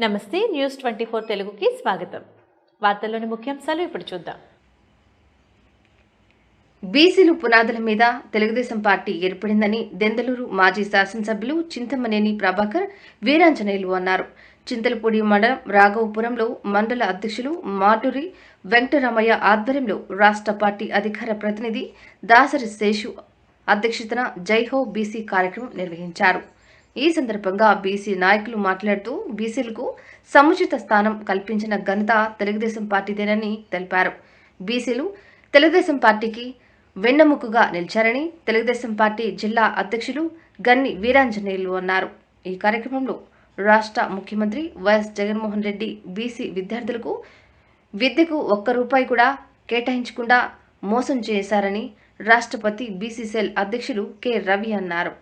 నమస్తే న్యూస్ 24 తెలుగుకి స్వాగతం. వార్తల్లోని ముఖ్యాంశాలు ఇప్పుడు చూద్దాం. బీసీలు పునాదుల మీద తెలుగుదేశం పార్టీ ఏర్పడిందని దెందలూరు మాజీ శాసనసభ్యులు చింతమనేని ప్రభాకర్ వీరాంజనేయులు అన్నారు. చింతలపూడి మండలం రాఘవపురంలో మండల అధ్యక్షులు మాటూరి వెంకటరామయ్య ఆధ్వర్యంలో రాష్ట్ర పార్టీ అధికార ప్రతినిధి దాసరి శేషు అధ్యక్షతన జైహో బీసీ కార్యక్రమం నిర్వహించారు. ఈ సందర్భంగా బీసీ నాయకులు మాట్లాడుతూ బీసీలకు సముచిత స్థానం కల్పించిన ఘనత తెలుగుదేశం పార్టీదేనని తెలిపారు. బీసీలు తెలుగుదేశం పార్టీకి వెన్నెముకగా నిలిచారని తెలుగుదేశం పార్టీ జిల్లా అధ్యక్షులు గన్ని వీరాంజనేయులు అన్నారు. ఈ కార్యక్రమంలో రాష్ట్ర ముఖ్యమంత్రి వైఎస్ జగన్మోహన్ రెడ్డి బీసీ విద్యార్థులకు విద్యకు ₹1 కూడా కేటాయించకుండా మోసం చేశారని రాష్ట్రపతి బీసీ సెల్ అధ్యక్షులు కె రవి అన్నారు.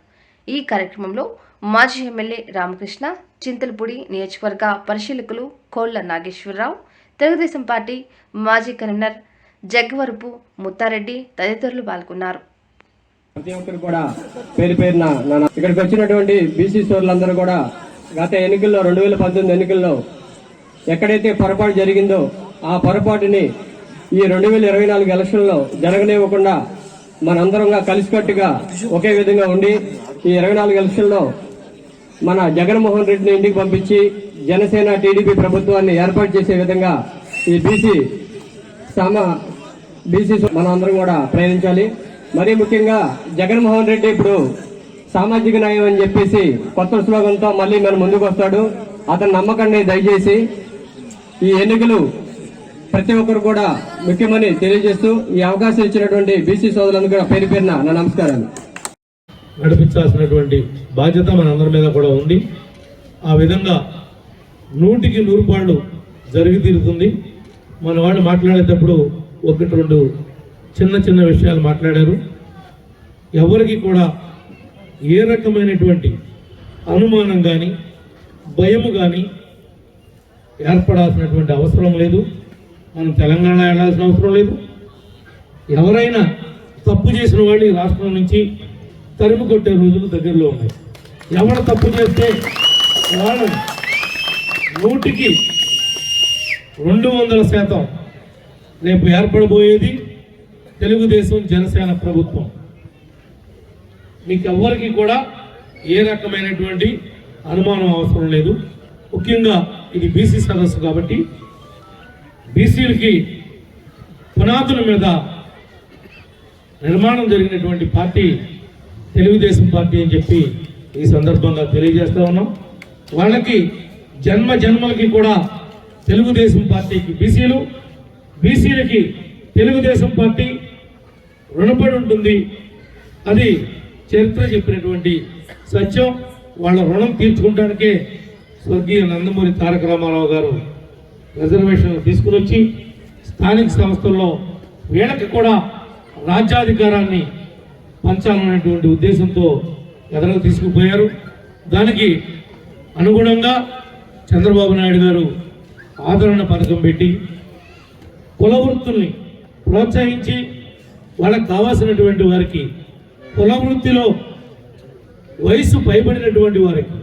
ఈ కార్యక్రమంలో మాజీ ఎమ్మెల్యే రామకృష్ణ, చింతలపూడి నియోజకవర్గ పరిశీలకులు కోళ్ల నాగేశ్వరరావు, తెలుగుదేశం పార్టీ మాజీ కన్వీనర్ జగ్గవరపు ముత్తారెడ్డి తదితరులు పాల్గొన్నారు. ప్రతి ఒక్కరు కూడా పేరు పేరున ఇక్కడికి వచ్చినటువంటి బీసీ సోదరులందరూ కూడా గత ఎన్నికల్లో 2019 ఎన్నికల్లో ఎక్కడైతే పొరపాటు జరిగిందో ఆ పొరపాటుని ఈ 2024 ఎలక్షన్లో జరగనివ్వకుండా మనందరంగా కలిసికట్టుగా ఒకే విధంగా ఉండి ఈ 24 ఎలక్షన్లో మన జగన్మోహన్ రెడ్డిని ఇంటికి పంపించి జనసేన టీడీపీ ప్రభుత్వాన్ని ఏర్పాటు చేసే విధంగా ఈ బీసీ మనం అందరం కూడా ప్రయత్నించాలి. మరీ ముఖ్యంగా జగన్మోహన్ రెడ్డి ఇప్పుడు సామాజిక న్యాయం అని చెప్పేసి కొత్త స్లోగన్తో మళ్ళీ మన ముందుకు వస్తాడు. అతని నమ్మకాన్ని దయచేసి ఈ ఎన్నికలు ప్రతి ఒక్కరు కూడా ముఖ్యమని తెలియజేస్తూ ఈ అవకాశం ఇచ్చినటువంటి బీసీ సోదరులందరూ కూడా పేరు పేరున నా నమస్కారాలు. నడిపించాల్సినటువంటి బాధ్యత మనందరి మీద కూడా ఉంది. ఆ విధంగా 100కి 100 జరిగి తీరుతుంది. మన వాళ్ళు మాట్లాడేటప్పుడు 1-2 చిన్న విషయాలు మాట్లాడారు. ఎవరికి కూడా ఏ రకమైనటువంటి అనుమానం కానీ భయము కానీ ఏర్పడాల్సినటువంటి అవసరం లేదు. మనం తెలంగాణ వెళ్ళాల్సిన అవసరం లేదు. ఎవరైనా తప్పు చేసిన వాళ్ళు ఈ రాష్ట్రం నుంచి తరిమి కొట్టే రోజులు దగ్గరలో ఉన్నాయి. ఎవరు తప్పు చేస్తే వాళ్ళు 100కి 200% రేపు ఏర్పడబోయేది తెలుగుదేశం జనసేన ప్రభుత్వం. మీకు ఎవరికి కూడా ఏ రకమైనటువంటి అనుమానం అవసరం లేదు. ముఖ్యంగా ఇది బీసీ సదస్సు కాబట్టి బీసీలకి పునాదుల మీద నిర్మాణం జరిగినటువంటి పార్టీ తెలుగుదేశం పార్టీ అని చెప్పి ఈ సందర్భంగా తెలియజేస్తా ఉన్నాం. వాళ్ళకి జన్మలకి కూడా తెలుగుదేశం పార్టీకి బీసీలకి తెలుగుదేశం పార్టీ రుణపడి ఉంటుంది. అది చరిత్ర చెప్పినటువంటి సత్యం. వాళ్ళ రుణం తీర్చుకోవడానికే స్వర్గీయ నందమూరి తారక రామారావు గారు రిజర్వేషన్లు తీసుకుని వచ్చి స్థానిక సంస్థల్లో వీళ్ళకి కూడా రాజ్యాధికారాన్ని పంచాలనేటువంటి ఉద్దేశంతో ఎదరకు తీసుకుపోయారు. దానికి అనుగుణంగా చంద్రబాబు నాయుడు గారు ఆదరణ పథకం పెట్టి కుల వృత్తుల్ని ప్రోత్సహించి వాళ్ళకి కావాల్సినటువంటి వారికి కుల వృత్తిలో వయసు పైబడినటువంటి వారికి